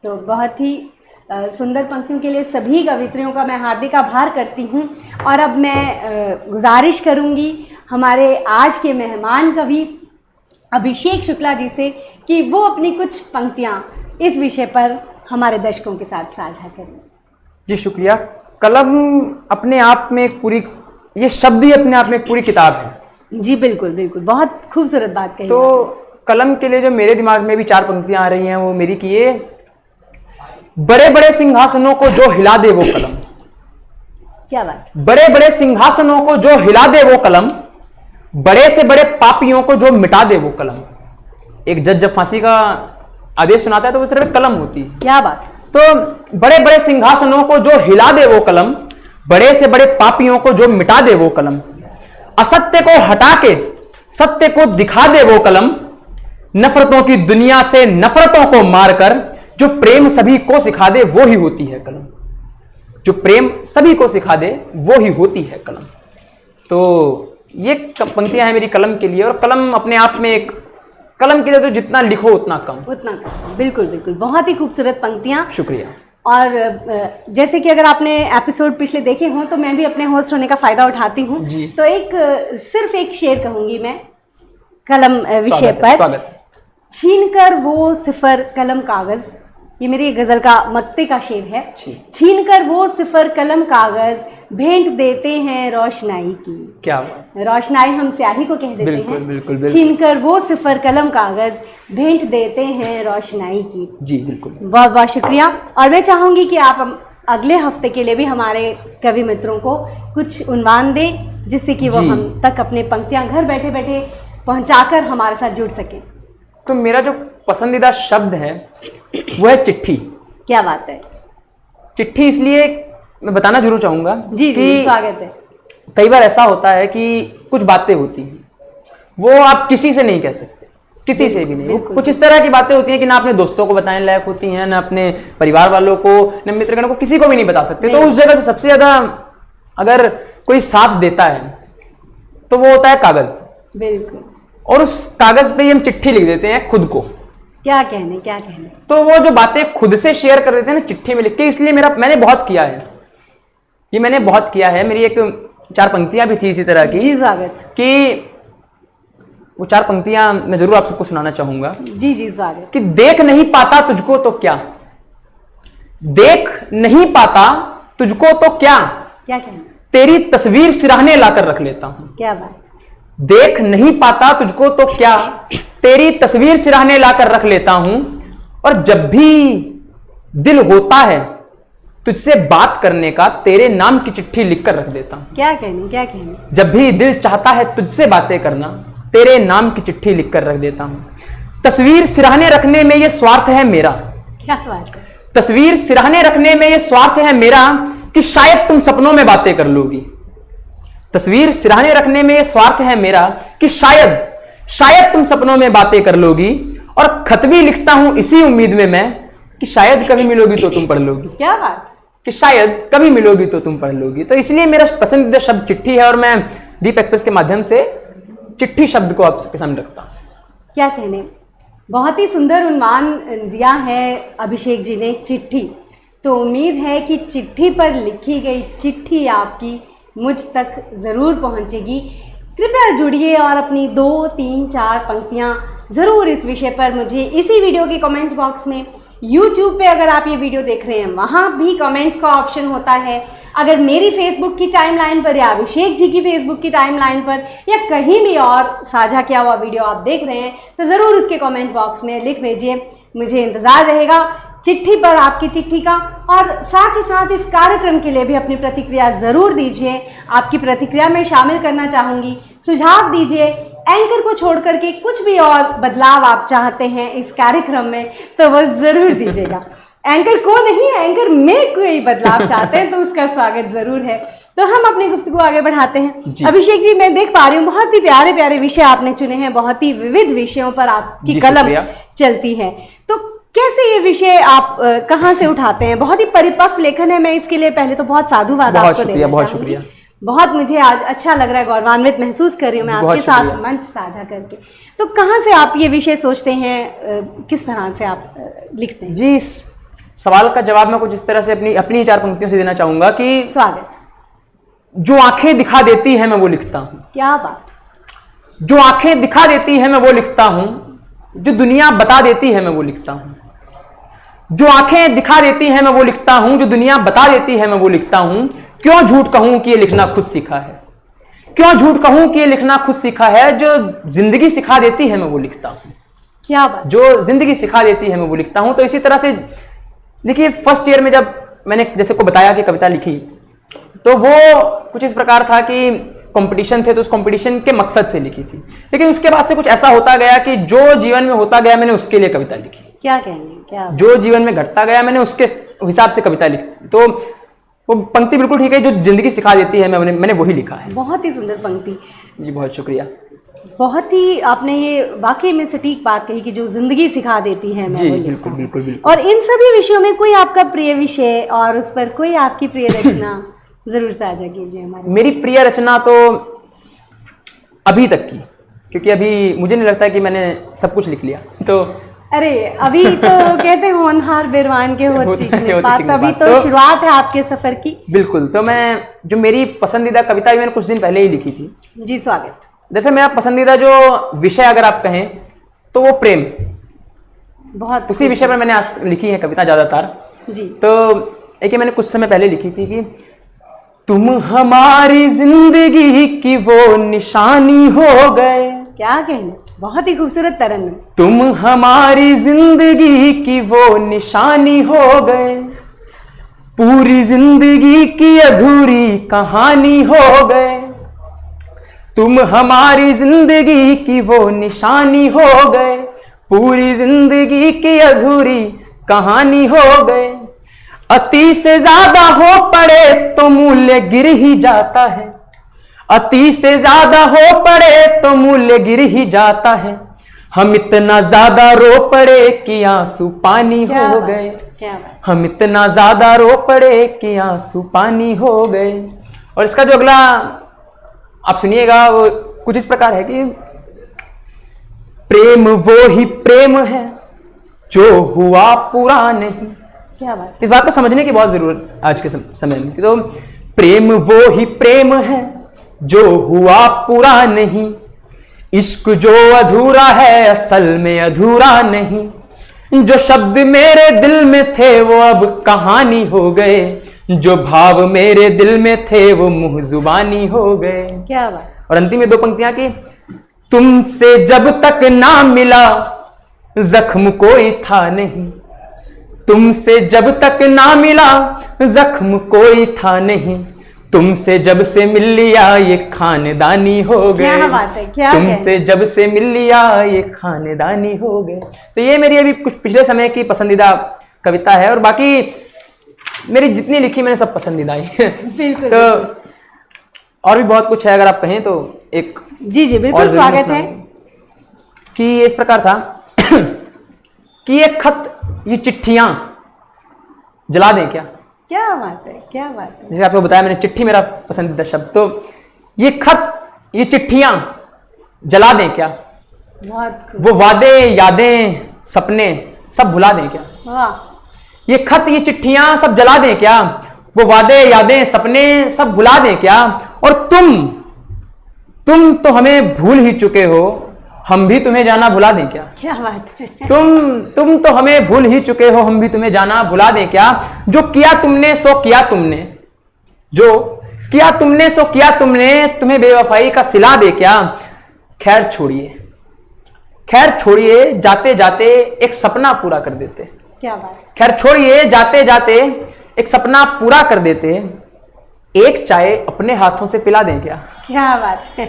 तो बहुत ही सुंदर पंक्तियों के लिए सभी कवित्रियों का मैं हार्दिक आभार करती हूँ। और अब मैं गुजारिश करूँगी हमारे आज के मेहमान कवि अभिषेक शुक्ला जी से कि वो अपनी कुछ पंक्तियाँ इस विषय पर हमारे दर्शकों के साथ साझा करें। जी शुक्रिया। कलम अपने आप में एक पूरी, ये शब्द ही अपने आप में एक पूरी किताब है। जी बिल्कुल बिल्कुल, बहुत खूबसूरत बात कही। तो कलम के लिए जो मेरे दिमाग में भी 4 पंक्तियां आ रही हैं वो मेरी की ये, बड़े बड़े सिंहासनों को जो हिला दे वो कलम। क्या बात। बड़े बड़े सिंहासनों को जो हिला दे वो कलम, बड़े से बड़े पापियों को जो मिटा दे वो कलम। एक जज जब फांसी का आदेश सुनाता है तो वो सिर्फ एक कलम होती है। क्या बात। तो बड़े बड़े सिंहासनों को जो हिला दे वो कलम, बड़े से बड़े पापियों को जो मिटा दे वो कलम, असत्य को हटा के सत्य को दिखा दे वो कलम, नफरतों की दुनिया से नफरतों को मारकर जो प्रेम सभी को सिखा दे वो ही होती है कलम, जो प्रेम सभी को सिखा दे वो ही होती है कलम। तो ये पंक्तियां हैं मेरी कलम के लिए। और कलम अपने आप में एक, कलम के लिए तो जितना लिखो उतना कम। बिल्कुल बिल्कुल, बहुत ही खूबसूरत पंक्तियां। शुक्रिया। और जैसे कि अगर आपने एपिसोड पिछले देखे हों तो मैं भी अपने होस्ट होने का फ़ायदा उठाती हूँ। तो सिर्फ एक शेर कहूँगी मैं कलम विषय पर। छीनकर वो सिफर कलम कागज़, ये मेरी गज़ल का मक्ते का शेर है। छीनकर वो सिफर कलम कागज़, भेंट देते हैं रोशनाई की। क्या रोशनाई हम स्याही को कह देते हैं। बिल्कुल। छीनकर वो सिफर कलम कागज़, भेंट देते हैं रोशनाई की। जी बिल्कुल, बहुत बहुत शुक्रिया। और मैं चाहूँगी कि आप अगले हफ्ते के लिए भी हमारे कवि मित्रों को कुछ उन्वान दें जिससे कि वो हम तक अपने पंक्तियाँ घर बैठे बैठे पहुँचाकर हमारे साथ जुड़ सकें। तो मेरा जो पसंदीदा शब्द है वो है चिट्ठी। क्या बात है। चिट्ठी इसलिए मैं बताना जरूर चाहूंगा जी स्वागत है। कई बार ऐसा होता है कि कुछ बातें होती हैं वो आप किसी से नहीं कह सकते, किसी से भी नहीं। वो कुछ इस तरह की बातें होती हैं कि ना अपने दोस्तों को बताने लायक होती हैं, ना अपने परिवार वालों को, ना मित्रगणों को, किसी को भी नहीं बता सकते। तो उस जगह जो सबसे ज्यादा अगर कोई साथ देता है तो वो होता है कागज। बिल्कुल। और उस कागज पे हम चिट्ठी लिख देते हैं खुद को, क्या कहने। तो वो जो बातें खुद से शेयर कर देते हैं ना चिट्ठी में लिख के, इसलिए मैंने बहुत किया है ये, मैंने बहुत किया है। मेरी एक 4 पंक्तियां भी थी इसी तरह की। जी स्वागत। कि वो 4 पंक्तियां मैं जरूर आप सबको सुनाना चाहूंगा। जी जी स्वागत। कि देख नहीं पाता तुझको तो क्या, देख नहीं पाता तुझको तो क्या, क्या कहना, तेरी तस्वीर सिराहने लाकर रख लेता हूं। क्या बात, देख नहीं पाता तुझको तो क्या, तेरी तस्वीर सिराहने लाकर रख लेता हूं। और जब भी दिल होता है तुझसे बात करने का, तेरे नाम की चिट्ठी लिखकर रख देता हूं। क्या कहने, क्या कहने, जब भी दिल चाहता है तुझसे बातें करना, तेरे नाम की चिट्ठी लिखकर रख देता हूं। तस्वीर सिराहने रखने में यह स्वार्थ है मेरा, क्या बात है, तस्वीर सिराहने रखने में यह स्वार्थ है मेरा कि शायद तुम सपनों में बातें कर लोगी। तस्वीर सिराहने रखने में यह स्वार्थ है मेरा कि शायद तुम सपनों में बातें कर लोगी। और खत भी लिखता हूं इसी उम्मीद में मैं कि शायद कभी मिलोगी तो तुम पढ़ लोगी। क्या बात, कि शायद कभी मिलोगी तो तुम पढ़ लोगी। तो इसलिए मेरा पसंदीदा शब्द चिट्ठी है और मैं दीप एक्सप्रेस के माध्यम से चिट्ठी शब्द को आपके सामने रखता हूं। क्या कहने, बहुत ही सुंदर उन्वान दिया है अभिषेक जी ने, चिट्ठी। तो उम्मीद है कि चिट्ठी पर लिखी गई चिट्ठी आपकी मुझ तक ज़रूर पहुंचेगी। कृपया जुड़िए और अपनी 2, 3, 4 पंक्तियां ज़रूर इस विषय पर मुझे इसी वीडियो के कमेंट बॉक्स में, YouTube पे अगर आप ये वीडियो देख रहे हैं वहाँ भी कमेंट्स का ऑप्शन होता है। अगर मेरी फेसबुक की टाइमलाइन पर या अभिषेक जी की फेसबुक की टाइमलाइन पर या कहीं भी और साझा किया हुआ वीडियो आप देख रहे हैं तो ज़रूर उसके कमेंट बॉक्स में लिख भेजिए। मुझे इंतज़ार रहेगा चिट्ठी पर, आपकी चिट्ठी का। और साथ ही साथ इस कार्यक्रम के लिए भी अपनी प्रतिक्रिया ज़रूर दीजिए। आपकी प्रतिक्रिया में शामिल करना चाहूँगी, सुझाव दीजिए। एंकर को छोड़ करके कुछ भी और बदलाव आप चाहते हैं इस कार्यक्रम में तो वो ज़रूर दीजिएगा। एंकर को नहीं, एंकर में कोई बदलाव चाहते हैं तो उसका स्वागत ज़रूर है। तो हम अपनी गुफ्तगू आगे बढ़ाते हैं। अभिषेक जी, मैं देख पा रही हूँ बहुत ही प्यारे प्यारे विषय आपने चुने हैं, बहुत ही विविध विषयों पर आपकी कलम चलती है। तो कैसे ये विषय आप कहाँ से उठाते हैं? बहुत ही परिपक्व लेखन है। मैं इसके लिए पहले तो बहुत साधुवाद आपको देना चाहूंगी। बहुत शुक्रिया। बहुत मुझे आज अच्छा लग रहा है, गौरवान्वित महसूस कर रही हूँ मैं आपके साथ मंच साझा करके। तो कहाँ से आप ये विषय सोचते हैं, किस तरह से आप लिखते हैं? जी, इस सवाल का जवाब मैं कुछ इस तरह से अपनी 4 पंक्तियों से देना चाहूंगा कि स्वागत। जो आंखें दिखा देती है मैं वो लिखता हूँ। क्या बात, जो आंखें दिखा देती है मैं वो लिखता हूँ, जो दुनिया बता देती है मैं वो लिखता हूँ। जो आंखें दिखा देती है मैं वो लिखता हूं, जो दुनिया बता देती है मैं वो लिखता हूं। क्यों झूठ कहूं कि ये लिखना खुद सीखा है, क्यों झूठ कहूं कि ये लिखना खुद सीखा है। जो जिंदगी सिखा देती है मैं वो लिखता हूं। क्या बात, जो जिंदगी सिखा देती है मैं वो लिखता हूं। तो इसी तरह से देखिए, फर्स्ट ईयर में जब मैंने जैसे को बताया कि कविता लिखी तो वो कुछ इस प्रकार था कि कंपटीशन थे तो उस कंपटीशन के मकसद से लिखी थी। लेकिन उसके बाद से कुछ ऐसा होता गया कि जो जीवन में होता गया मैंने उसके लिए कविता लिखी। क्या कहेंगे, क्या जो जीवन में घटता गया मैंने उसके हिसाब से कविता लिखी। तो वो पंक्ति बिल्कुल ठीक है, जो जिंदगी सिखा देती है मैंने वही लिखा है। बहुत ही सुंदर पंक्ति जी, बहुत शुक्रिया। बहुत ही आपने ये वाकई में सटीक बात कही कि जो जिंदगी सिखा देती है मैं जी, वो बिल्कुल लिखता हूं। बिल्कुल बिल्कुल। और इन सभी विषयों में कोई आपका प्रिय विषय और उस पर कोई आपकी प्रिय रचना जरूर साझा कीजिए हमारे। मेरी प्रिय रचना तो अभी तक की, क्योंकि अभी मुझे नहीं लगता कि मैंने सब कुछ लिख लिया। तो अरे अभी तो कहते हैं होनहार बिरवान के हो चीखने बात, अभी तो शुरुआत है आपके सफर की। बिल्कुल। तो मैं जो मेरी पसंदीदा कविता मैंने कुछ दिन पहले ही लिखी थी। जी स्वागत। जैसे मेरा पसंदीदा जो विषय अगर आप कहें तो वो प्रेम, बहुत उसी विषय पर मैंने आज लिखी है कविता ज्यादातर। जी। तो एक मैंने कुछ समय पहले लिखी थी कि तुम हमारी जिंदगी की वो निशानी हो गए। क्या कहना, बहुत ही खूबसूरत तरन। तुम हमारी जिंदगी की वो निशानी हो गए, पूरी जिंदगी की अधूरी कहानी हो गए। तुम हमारी जिंदगी की वो निशानी हो गए, पूरी जिंदगी की अधूरी कहानी हो गए। अति से ज्यादा हो पड़े तो मूल्य गिर ही जाता है, अति से ज्यादा हो पड़े तो मूल्य गिर ही जाता है। हम इतना ज्यादा रो पड़े कि आंसू पानी हो गए, हम इतना ज्यादा रो पड़े कि आंसू पानी हो गए। और इसका जो अगला आप सुनिएगा वो कुछ इस प्रकार है कि प्रेम वो ही प्रेम है जो हुआ पूरा नहीं। क्या बात। इस बात को समझने की बहुत जरूरत आज के समय में। तो प्रेम वो ही प्रेम है जो हुआ पूरा नहीं, इश्क जो अधूरा है असल में अधूरा नहीं, जो शब्द मेरे दिल में थे वो अब कहानी हो गए, जो भाव मेरे दिल में थे वो मुंह जुबानी हो गए। क्या बात। और अंतिम में दो पंक्तियां कि तुमसे जब तक ना मिला जख्म कोई था नहीं, तुमसे जब तक ना मिला जख्म कोई था नहीं, तुमसे जब से मिल लिया ये खानदानी हो गए। क्या बात है, क्या तुमसे जब से मिल लिया ये खानदानी हो गए। तो ये मेरी अभी कुछ पिछले समय की पसंदीदा कविता है, और बाकी मेरी जितनी लिखी मैंने सब पसंदीदा है। बिल्कुल। तो और भी बहुत कुछ है, अगर आप कहें तो एक जी जी बिल्कुल स्वागत है। कि ये इस प्रकार था कि ये खत, ये चिट्ठियां जला दें क्या। क्या बात है, क्या बात है। जैसे आपको बताया मैंने, चिट्ठी मेरा पसंदीदा शब्द, तो ये खत, ये चिट्ठियां जला दें क्या, बहुत खूब। वो वादे यादें सपने सब भुला दें क्या। वाह। ये खत, ये चिट्ठियां सब जला दें क्या, वो वादे यादें सपने सब भुला दें क्या, और तुम तो हमें भूल ही चुके हो, हम भी तुम्हें जाना भुला दें क्या। क्या बात है। तुम तो हमें भूल ही चुके हो, हम भी तुम्हें जाना भुला दें क्या, जो किया तुमने सो किया तुमने, जो किया तुमने सो किया तुमने, तुम्हें बेवफाई का सिला दे क्या। खैर छोड़िए जाते जाते एक सपना पूरा कर देते। क्या बात। खैर छोड़िए जाते जाते एक सपना पूरा कर देते, एक चाय अपने हाथों से पिला दें क्या। क्या बात है।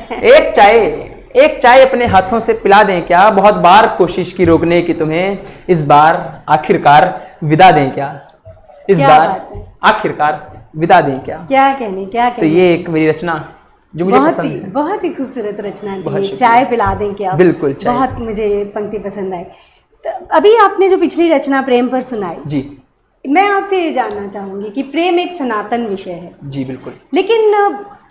एक चाय अपने हाथों से पिला दें क्या, बहुत बार कोशिश की रोकने की तुम्हें, इस बार आखिरकार विदा दें क्या, इस क्या बार बात है। आखिरकार विदा दें क्या। क्या कहने, क्या कहने। तो ये एक मेरी रचना जो मुझे पसंद है। बहुत ही खूबसूरत रचना बहुत थी, शुक्रिया। चाय पिला दें क्या। बिल्कुल, चाय। बहुत मुझे ये पंक्ति पसंद आई। तो अभी आपने जो पिछली रचना प्रेम पर सुनाई, जी मैं आपसे ये जानना चाहूंगी कि प्रेम एक सनातन विषय है, जी बिल्कुल। लेकिन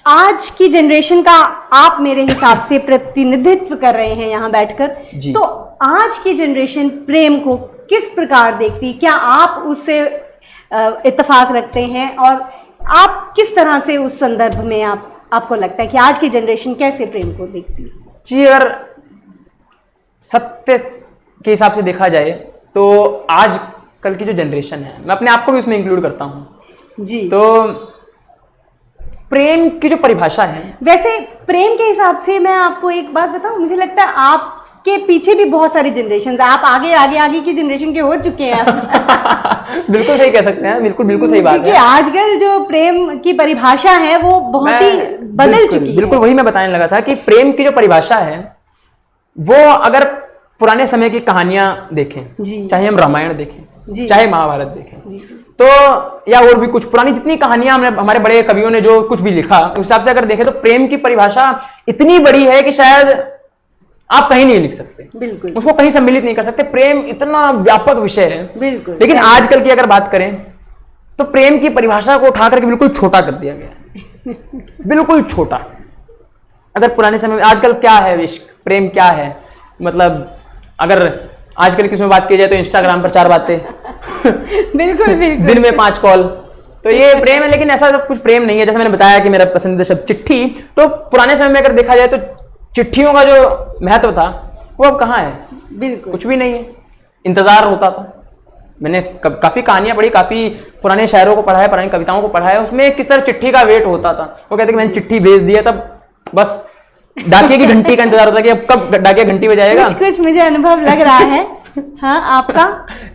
आज की जनरेशन का आप मेरे हिसाब से प्रतिनिधित्व कर रहे हैं यहाँ बैठकर, जी। तो आज की जनरेशन प्रेम को किस प्रकार देखती, क्या आप उससे इत्तेफाक रखते हैं, और आप किस तरह से उस संदर्भ में आपको लगता है कि आज की जनरेशन कैसे प्रेम को देखती है। जी, अगर सत्य के हिसाब से देखा जाए तो आज कल की जो जनरेशन है, मैं अपने आप को भी उसमें इंक्लूड करता हूँ जी, तो प्रेम की जो परिभाषा है, वैसे प्रेम के हिसाब से मैं आपको एक बात बताऊं, मुझे लगता है आपके पीछे भी बहुत सारी जनरेशन है, आप आगे की जनरेशन के हो चुके हैं। बिल्कुल सही कह सकते हैं, बिल्कुल सही बात है। क्योंकि आजकल जो प्रेम की परिभाषा है वो बहुत ही बदल चुकी है। बिल्कुल वही मैं बताने लगा था कि प्रेम की जो परिभाषा है वो अगर पुराने समय की कहानियां देखें, चाहे हम रामायण देखें, चाहे महाभारत देखें, तो या और भी कुछ पुरानी जितनी कहानियां हमारे बड़े कवियों ने जो कुछ भी लिखा, उस हिसाब से अगर देखें तो प्रेम की परिभाषा इतनी बड़ी है कि शायद आप कहीं नहीं लिख सकते, बिल्कुल उसको कहीं सम्मिलित नहीं कर सकते। प्रेम इतना व्यापक विषय है, बिल्कुल। लेकिन आजकल की अगर बात करें तो प्रेम की परिभाषा को उठा करके बिल्कुल छोटा कर दिया गया। बिल्कुल छोटा। अगर पुराने समय में, आजकल क्या है इश्क, प्रेम क्या है, मतलब अगर आजकल की इसमें बात की जाए तो इंस्टाग्राम पर 4 बातें बिल्कुल दिन में 5 कॉल, तो ये प्रेम है। लेकिन ऐसा सब कुछ प्रेम नहीं है। जैसे मैंने बताया कि मेरा पसंदीदा शब्द चिट्ठी, तो पुराने समय में अगर देखा जाए तो चिट्ठियों का जो महत्व था वो अब कहाँ है, बिल्कुल कुछ भी नहीं है। इंतजार होता था। मैंने काफी कहानियां पढ़ी, काफी पुराने शायरों को पढ़ा है, पुरानी कविताओं को पढ़ा है, उसमें किस तरह चिट्ठी का वेट होता था। वो कहते कि मैंने चिट्ठी भेज दी है, तब बस डाकिये की घंटी का इंतजार होता कि अब कब डाकिया घंटी बजाएगा। कुछ मुझे अनुभव लग रहा है। हाँ, आपका?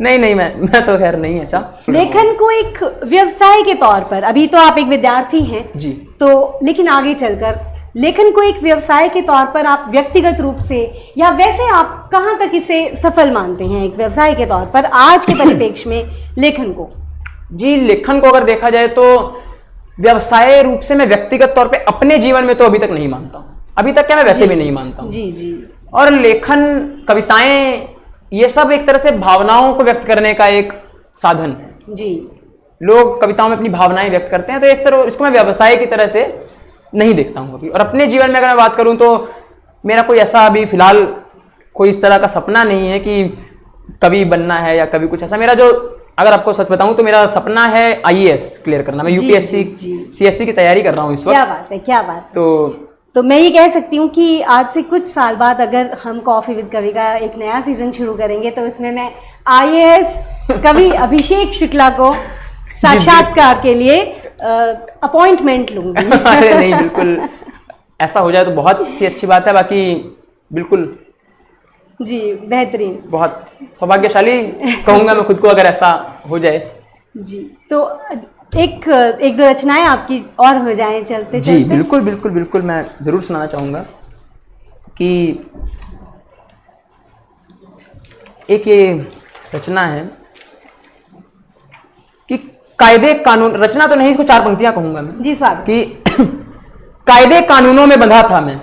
नहीं, मैं तो खैर नहीं ऐसा। लेखन को एक व्यवसाय के तौर पर, अभी तो आप एक विद्यार्थी हैं जी, तो लेकिन आगे चलकर लेखन को एक व्यवसाय के तौर पर आप व्यक्तिगत रूप से या वैसे आप कहाँ तक इसे सफल मानते हैं एक व्यवसाय के तौर पर आज के परिप्रेक्ष्य में लेखन को? जी, लेखन को अगर देखा जाए तो व्यवसाय रूप से मैं व्यक्तिगत तौर पे अपने जीवन में तो अभी तक नहीं मानता हूँ। अभी तक क्या, मैं वैसे भी नहीं मानता हूँ। जी। और लेखन, कविताएं, ये सब एक तरह से भावनाओं को व्यक्त करने का एक साधन है। जी, लोग कविताओं में अपनी भावनाएं व्यक्त करते हैं, तो इस तरह इसको मैं व्यवसाय की तरह से नहीं देखता हूँ अभी। और अपने जीवन में अगर मैं बात करूँ तो मेरा कोई ऐसा अभी फिलहाल कोई इस तरह का सपना नहीं है कि कवि बनना है या कभी कुछ ऐसा। मेरा जो, अगर आपको सच बताऊं तो मेरा सपना है IAS क्लियर करना। मैं UPSC CSC की तैयारी कर रहा हूँ इस वक्त। क्या बात है, क्या बात। तो तो मैं ये कह सकती हूँ कि आज से कुछ साल बाद अगर हम कॉफ़ी विद कवि का एक नया सीज़न शुरू करेंगे तो इसमें मैं IAS कवि अभिषेक शुक्ला को साक्षात्कार के लिए अपॉइंटमेंट लूँगी। अरे नहीं, बिल्कुल ऐसा हो जाए तो बहुत ही अच्छी बात है। बाकी बिल्कुल जी, बेहतरीन, बहुत सौभाग्यशाली कहूँगा मैं खुद को अगर ऐसा हो जाए। जी, तो एक दो रचनाएं आपकी और हो जाएं चलते जी चलते। बिल्कुल बिल्कुल बिल्कुल, मैं ज़रूर सुनाना चाहूँगा कि एक ये रचना है कि कायदे कानून, रचना तो नहीं, इसको 4 पंक्तियां कहूँगा मैं जी साहब। कि कायदे कानूनों में बंधा था मैं,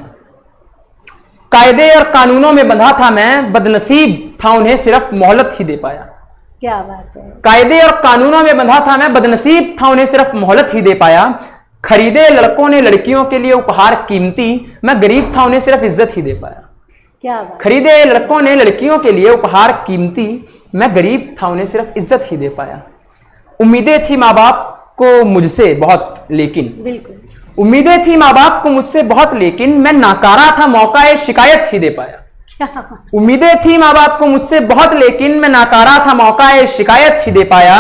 कायदे और कानूनों में बंधा था मैं, बदनसीब था उन्हें सिर्फ मोहलत ही दे पाया। क्या बात है। कायदे और कानूनों में बंधा था मैं, बदनसीब था उन्हें सिर्फ मोहलत ही दे पाया। खरीदे लड़कों ने लड़कियों के लिए उपहार कीमती, मैं गरीब था उन्हें सिर्फ इज्जत ही दे पाया। क्या बात। खरीदे लड़कों ने लड़कियों के लिए उपहार कीमती, मैं गरीब था उन्हें सिर्फ इज्जत ही दे पाया। उम्मीदें थी माँ बाप को मुझसे बहुत, लेकिन बिल्कुल, उम्मीदें थी माँ बाप को मुझसे बहुत, लेकिन मैं नाकारा था मौका शिकायत ही दे पाया। उम्मीदें थी माँ बाप को मुझसे बहुत, लेकिन मैं नाकारा था मौका शिकायत ही दे पाया।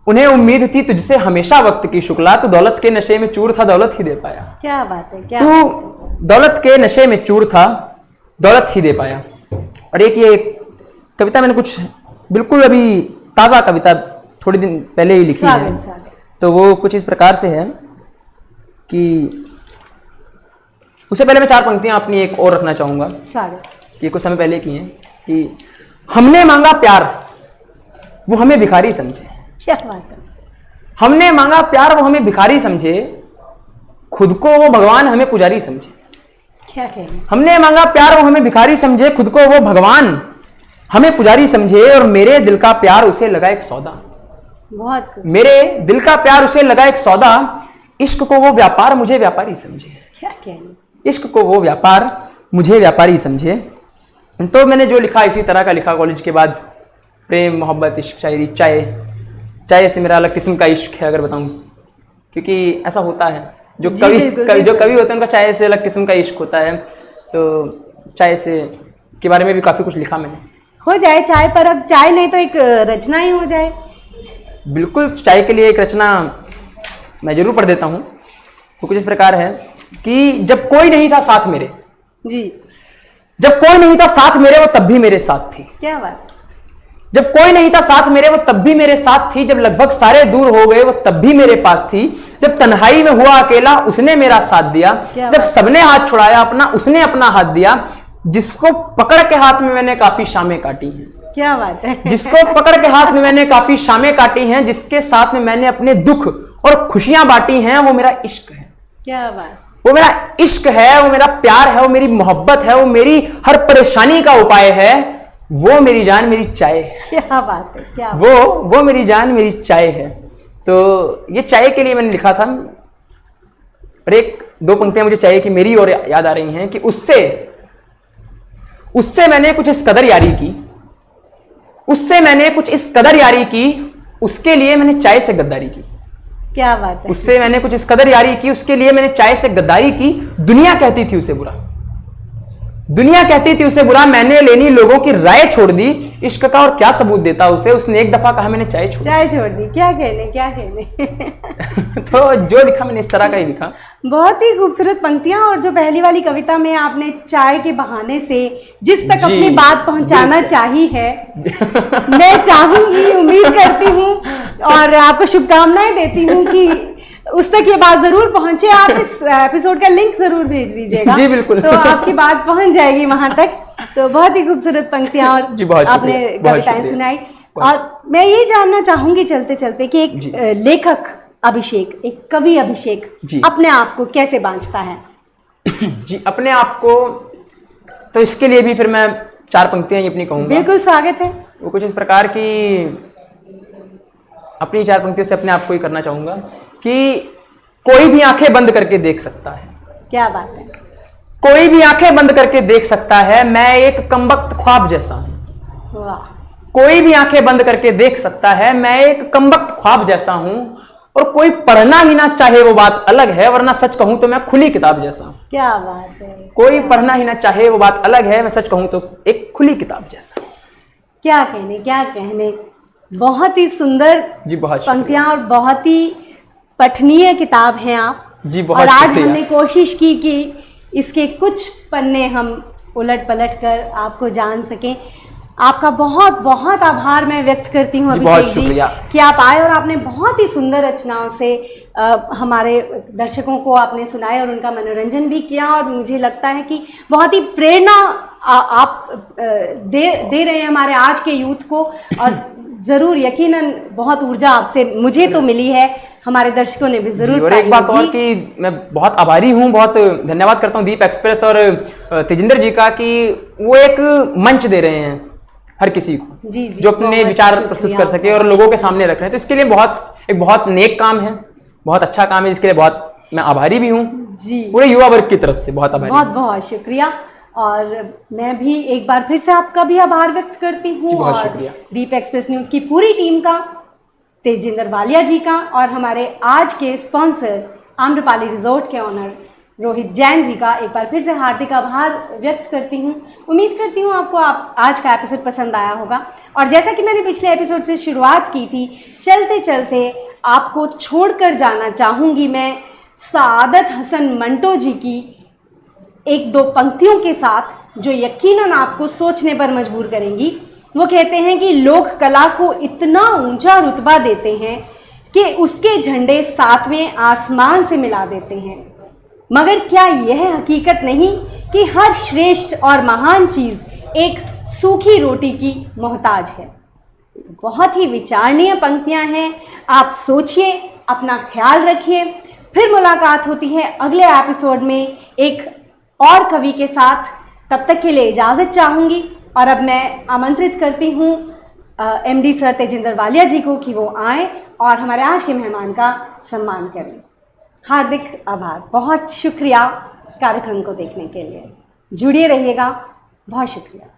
उन्हें उम्मीद थी तुझसे हमेशा वक्त की शुक्ला, तो दौलत के नशे में चूर था दौलत ही दे पाया। क्या बात है। क्या तू दौलत के नशे में चूर था दौलत ही दे पाया। और एक ये कविता मैंने कुछ बिल्कुल अभी ताज़ा कविता थोड़ी दिन पहले ही लिखी है, तो वो कुछ इस प्रकार से है कि उससे पहले मैं 4 पंक्तियां अपनी एक और रखना चाहूँगा कि कुछ समय पहले की हैं कि हमने मांगा प्यार वो हमें भिखारी समझे। क्या बात है। हमने मांगा प्यार वो हमें भिखारी समझे, खुद को वो भगवान हमें पुजारी समझे। क्या कहें। हमने मांगा प्यार वो हमें भिखारी समझे, खुद को वो भगवान हमें पुजारी समझे, और मेरे दिल का प्यार उसे लगा एक सौदा। बहुत मेरे दिल का प्यार उसे लगा एक सौदा, इश्क को वो व्यापार मुझे व्यापारी समझे। क्या कहें। इश्क को वो व्यापार मुझे व्यापारी समझे। तो मैंने जो लिखा इसी तरह का लिखा कॉलेज के बाद, प्रेम मोहब्बत इश्क शायरी, चाय से मेरा अलग किस्म का इश्क है अगर बताऊं, क्योंकि ऐसा होता है जो कवि होते हैं उनका चाय से अलग किस्म का इश्क होता है। तो चाय से के बारे में भी काफ़ी कुछ लिखा मैंने। हो जाए चाय पर, अब चाय नहीं तो एक रचना ही हो जाए। बिल्कुल, चाय के लिए एक रचना मैं जरूर पढ़ देता हूँ। वो कुछ इस प्रकार है कि जब कोई नहीं था साथ मेरे, जी, जब कोई नहीं था साथ मेरे वो तब भी मेरे साथ थी। क्या बात। जब कोई नहीं था साथ मेरे वो तब भी मेरे साथ थी, जब लगभग सारे दूर हो गए वो तब भी मेरे पास थी, जब तन्हाई में हुआ अकेला उसने मेरा साथ दिया, जब सबने हाथ छुड़ाया अपना उसने अपना हाथ दिया, जिसको पकड़ के हाथ में मैंने काफी शामें काटी हैं। क्या बात है। जिसको पकड़ के हाथ में मैंने काफी शामें काटी हैं, जिसके साथ में मैंने अपने दुख और खुशियां बांटी हैं, वो मेरा इश्क है। क्या बात। वो मेरा इश्क है, वो मेरा प्यार है, वो मेरी मोहब्बत है, वो मेरी हर परेशानी का उपाय है, वो मेरी जान मेरी चाय है। क्या बात है। क्या वो मेरी जान मेरी चाय है। तो ये चाय के लिए मैंने लिखा था। और एक 2 पंक्तियां मुझे चाय की मेरी और याद आ रही हैं कि उससे मैंने कुछ इस कदर यारी की, उससे मैंने कुछ इस कदर यारी की, उसके लिए मैंने चाय से गद्दारी की। क्या बात है। उससे मैंने कुछ इस कदर यारी की, उसके लिए मैंने चाय से गद्दारी की। दुनिया कहती थी उसे बुरा, दुनिया कहती थी उसे बुरा, मैंने लेनी लोगों की राय छोड़ दी। इश्क का और क्या सबूत देता उसे, उसने एक दफा कहा मैंने चाय छोड़ दी। क्या कहने। तो जो लिखा मैंने इस तरह का ही लिखा। बहुत ही खूबसूरत पंक्तियां। और जो पहली वाली कविता में आपने चाय के बहाने से जिस तक अपनी बात पहुंचाना चाही है, मैं चाहूंगी, उम्मीद करती हूँ और आपको शुभकामनाएं देती हूँ कि उस तक ये बात जरूर पहुंचे। आप इस एपिसोड का लिंक जरूर भेज दीजिएगा। जी बिल्कुल। तो आपकी बात पहुंच जाएगी वहां तक। तो बहुत ही खूबसूरत पंक्तियां और आपने कविताएं सुनाई। और मैं ये जानना चाहूंगी चलते चलते कि एक लेखक अभिषेक, एक कवि अभिषेक अपने आप को कैसे बांझता है। जी, अपने आप को, तो इसके लिए भी फिर मैं 4 पंक्तियां ही अपनी कहूंगा। बिल्कुल, स्वागत है। वो कुछ इस प्रकार की अपनी 4 पंक्तियों से अपने आप को ही करना चाहूंगा कि कोई भी आंखें बंद करके देख सकता है। क्या बात है। कोई भी आंखें बंद करके देख सकता है, मैं एक कमबख्त ख्वाब जैसा हूं। वाह। कोई भी आंखें बंद करके देख सकता है, मैं एक कमबख्त ख्वाब जैसा हूं। और कोई पढ़ना ही ना चाहे वो बात अलग है, वरना सच कहूं तो मैं खुली किताब जैसा हूं। क्या बात है। कोई पढ़ना ही ना चाहे वो बात अलग है, मैं सच कहूं तो एक खुली किताब जैसा। क्या कहने, क्या कहने। बहुत ही सुंदर जी, बहुत पंक्तियां और बहुत ही पठनीय किताब हैं आप जी। बहुत और आज शुक्रिया। हमने कोशिश की कि इसके कुछ पन्ने हम उलट पलट कर आपको जान सकें। आपका बहुत बहुत आभार मैं व्यक्त करती हूँ अभिषेक जी कि आप आए और आपने बहुत ही सुंदर रचनाओं से हमारे दर्शकों को आपने सुनाए और उनका मनोरंजन भी किया। और मुझे लगता है कि बहुत ही प्रेरणा आप दे रहे हैं हमारे आज के यूथ को। और ज़रूर यकीनन बहुत ऊर्जा आपसे मुझे तो मिली है, हमारे दर्शकों ने भी ज़रूर। और एक बात और कि मैं बहुत आभारी हूँ, बहुत धन्यवाद करता हूँ दीप एक्सप्रेस और तेजिंदर जी का कि वो एक मंच दे रहे हैं हर किसी को जी, जो अपने विचार प्रस्तुत कर सके और लोगों के सामने रख रहे हैं। तो इसके लिए बहुत नेक काम है, बहुत अच्छा काम है, जिसके लिए बहुत मैं आभारी भी हूँ जी, पूरे युवा वर्ग की तरफ से बहुत आभारी। बहुत बहुत शुक्रिया। और मैं भी एक बार फिर से आपका भी आभार व्यक्त करती हूँ बहुत और शुक्रिया दीप एक्सप्रेस न्यूज़ की पूरी टीम का, तेजिंदर वालिया जी का और हमारे आज के स्पॉन्सर आम्रपाली रिजॉर्ट के ऑनर रोहित जैन जी का एक बार फिर से हार्दिक आभार व्यक्त करती हूँ। उम्मीद करती हूँ आपको आज का एपिसोड पसंद आया होगा। और जैसा कि मैंने पिछले एपिसोड से शुरुआत की थी, चलते चलते आपको छोड़कर जाना चाहूँगी मैं सआदत हसन मंटो जी की एक दो पंक्तियों के साथ, जो यकीनन आपको सोचने पर मजबूर करेंगी। वो कहते हैं कि लोग कला को इतना ऊंचा रुतबा देते हैं कि उसके झंडे 7वें आसमान से मिला देते हैं, मगर क्या यह हकीकत नहीं कि हर श्रेष्ठ और महान चीज़ एक सूखी रोटी की मोहताज है। बहुत ही विचारणीय पंक्तियां हैं। आप सोचिए, अपना ख्याल रखिए। फिर मुलाकात होती है अगले एपिसोड में एक और कवि के साथ। तब तक के लिए इजाज़त चाहूँगी और अब मैं आमंत्रित करती हूँ एमडी सर तेजिंदर वालिया जी को कि वो आएँ और हमारे आज के मेहमान का सम्मान करें। हार्दिक आभार, बहुत शुक्रिया कार्यक्रम को देखने के लिए। जुड़िए रहिएगा, बहुत शुक्रिया।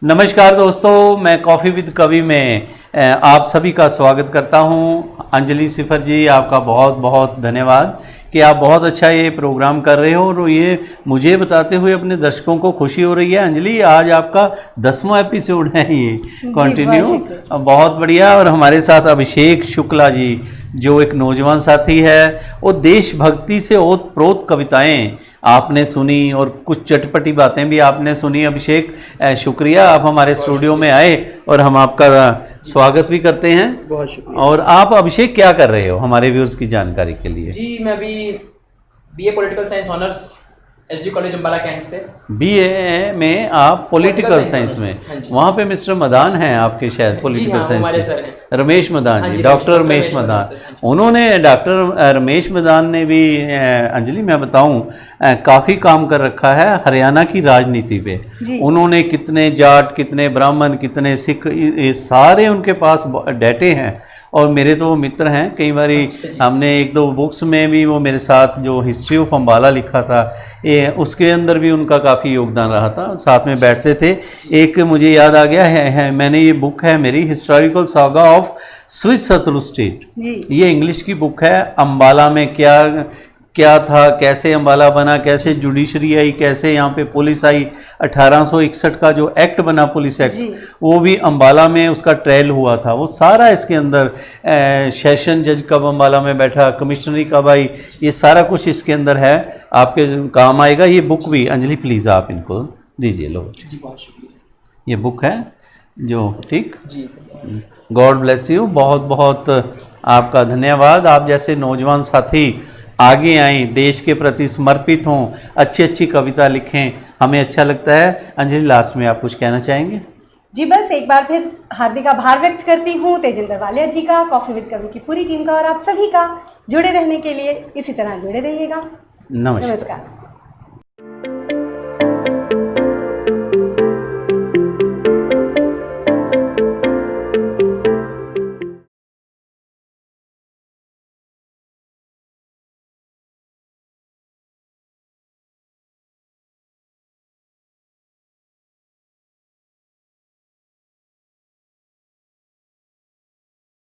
नमस्कार दोस्तों, मैं कॉफ़ी विद कवि में आप सभी का स्वागत करता हूं। अंजलि सिफर जी, आपका बहुत बहुत धन्यवाद कि आप बहुत अच्छा ये प्रोग्राम कर रहे हो और ये मुझे बताते हुए अपने दर्शकों को खुशी हो रही है। अंजलि, आज आपका 10वां एपिसोड है ये कंटिन्यू, बहुत बढ़िया। और हमारे साथ अभिषेक शुक्ला जी, जो एक नौजवान साथी है, वो देशभक्ति से ओतप्रोत कविताएं आपने सुनी और कुछ चटपटी बातें भी आपने सुनी। अभिषेक, शुक्रिया, आप हमारे स्टूडियो में आए और हम आपका स्वागत भी करते हैं। बहुत शुक्रिया। और आप अभिषेक क्या कर रहे हो हमारे व्यूअर्स की जानकारी के लिए? जी, मैं अभी BA political science honours SD college Ambala cantt से। बीए में आप पॉलिटिकल साइंस में, वहाँ पे मिस्टर मदान हैं आपके शायद पॉलिटिकल साइंस में, रमेश मदान जी, डॉक्टर रमेश मदान। उन्होंने, डॉक्टर रमेश मदान ने भी अंजलि मैं बताऊं काफ़ी काम कर रखा है हरियाणा की राजनीति पे। उन्होंने कितने जाट, कितने ब्राह्मण, कितने सिख, ये सारे उनके पास डेटे हैं। और मेरे तो वो मित्र हैं, कई बार हमने एक दो बुक्स में भी वो मेरे साथ जो हिस्ट्री ऑफ अम्बाला लिखा था, ये उसके अंदर भी उनका काफ़ी योगदान रहा था, साथ में बैठते थे। एक मुझे याद आ गया है मैंने ये बुक है मेरी, historical saga of cis Sutlej state, ये इंग्लिश की बुक है। अम्बाला में क्या था, कैसे अम्बाला बना, कैसे जुडिशरी आई, कैसे यहाँ पे पुलिस आई, 1861 का जो एक्ट बना पुलिस एक्ट, वो भी अम्बाला में उसका ट्रायल हुआ था। वो सारा इसके अंदर, सेशन जज कब अम्बाला में बैठा, कमिश्नरी कब आई, ये सारा कुछ इसके अंदर है, आपके काम आएगा। ये बुक भी अंजलि प्लीज़ आप इनको दीजिए, लो जी, बहुत शुक्रिया। ये बुक है जो, ठीक जी, गॉड ब्लेस यू, बहुत बहुत आपका धन्यवाद। आप जैसे नौजवान साथी आगे आएँ, देश के प्रति समर्पित हों, अच्छी अच्छी कविता लिखें, हमें अच्छा लगता है। अंजलि, लास्ट में आप कुछ कहना चाहेंगे? जी, बस एक बार फिर हार्दिक आभार व्यक्त करती हूँ तेजिंदर वालिया जी का, कॉफ़ी विद कवि की पूरी टीम का और आप सभी का। जुड़े रहने के लिए इसी तरह जुड़े रहिएगा। नमस्कार।